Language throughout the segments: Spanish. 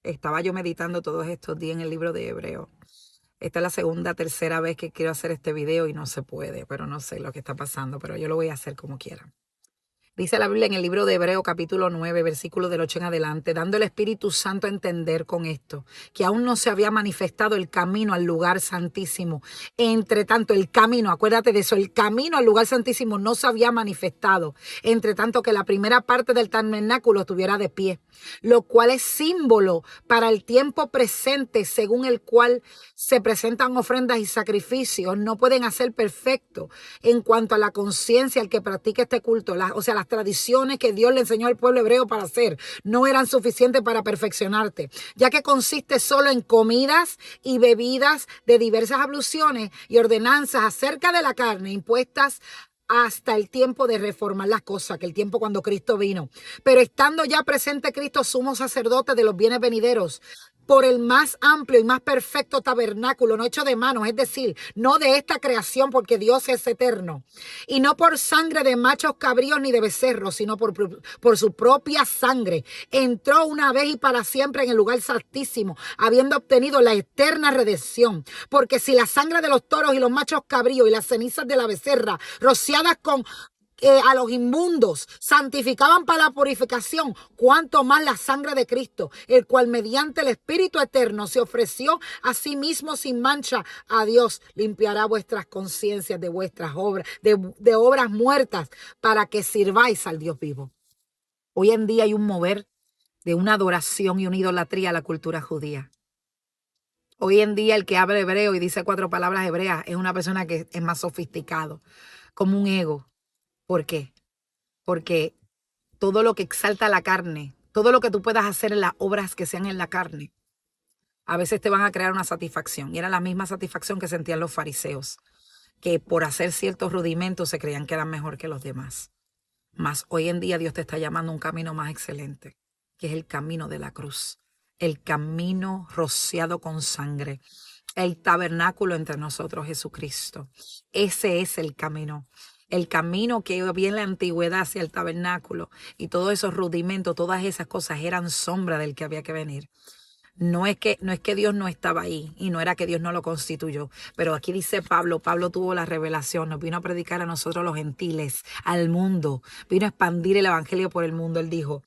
Estaba yo meditando todos estos días en el libro de Hebreo. Esta es la segunda, tercera vez que quiero hacer este video y no se puede, pero no sé lo que está pasando, pero yo lo voy a hacer como quiera. Dice la Biblia en el libro de Hebreo capítulo 9, versículo del 8 en adelante, dando el Espíritu Santo a entender con esto, que aún no se había manifestado el camino al lugar santísimo. Entre tanto, el camino, acuérdate de eso, el camino al lugar santísimo no se había manifestado. Entre tanto que la primera parte del tabernáculo estuviera de pie, lo cual es símbolo para el tiempo presente, según el cual se presentan ofrendas y sacrificios, no pueden hacer perfecto en cuanto a la conciencia al que practica este culto. O sea, las tradiciones que Dios le enseñó al pueblo hebreo para hacer no eran suficientes para perfeccionarte, ya que consiste solo en comidas y bebidas de diversas abluciones y ordenanzas acerca de la carne impuestas hasta el tiempo de reformar las cosas, que el tiempo cuando Cristo vino. Pero estando ya presente Cristo, sumo sacerdote de los bienes venideros, por el más amplio y más perfecto tabernáculo, no hecho de manos, es decir, no de esta creación, porque Dios es eterno, y no por sangre de machos cabríos ni de becerros, sino por su propia sangre, entró una vez y para siempre en el lugar santísimo, habiendo obtenido la eterna redención. Porque si la sangre de los toros y los machos cabríos y las cenizas de la becerra, rociadas con a los inmundos santificaban para la purificación, cuanto más la sangre de Cristo, el cual mediante el Espíritu eterno se ofreció a sí mismo sin mancha a Dios, limpiará vuestras conciencias de vuestras obras, de obras muertas, para que sirváis al Dios vivo. Hoy en día hay un mover de una adoración y una idolatría a la cultura judía. Hoy en día el que habla hebreo y dice 4 palabras hebreas es una persona que es más sofisticado, como un ego. ¿Por qué? Porque todo lo que exalta la carne, todo lo que tú puedas hacer en las obras que sean en la carne, a veces te van a crear una satisfacción. Y era la misma satisfacción que sentían los fariseos, que por hacer ciertos rudimentos se creían que eran mejor que los demás. Mas hoy en día Dios te está llamando a un camino más excelente, que es el camino de la cruz, el camino rociado con sangre, el tabernáculo entre nosotros, Jesucristo. Ese es el camino. El camino que había en la antigüedad hacia el tabernáculo y todos esos rudimentos, todas esas cosas eran sombra del que había que venir. No es que Dios no estaba ahí y no era que Dios no lo constituyó, pero aquí dice Pablo tuvo la revelación, nos vino a predicar a nosotros los gentiles, al mundo, vino a expandir el evangelio por el mundo. Él dijo,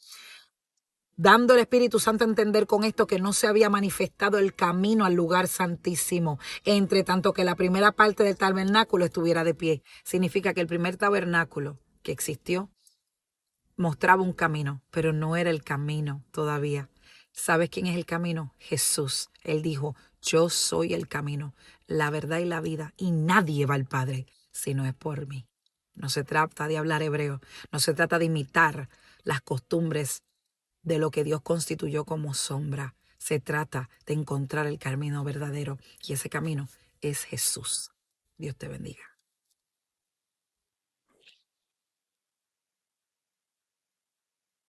dando el Espíritu Santo a entender con esto que no se había manifestado el camino al lugar santísimo, entre tanto que la primera parte del tabernáculo estuviera de pie. Significa que el primer tabernáculo que existió mostraba un camino, pero no era el camino todavía. ¿Sabes quién es el camino? Jesús. Él dijo, yo soy el camino, la verdad y la vida, y nadie va al Padre si no es por mí. No se trata de hablar hebreo, no se trata de imitar las costumbres de lo que Dios constituyó como sombra. Se trata de encontrar el camino verdadero, y ese camino es Jesús. Dios te bendiga.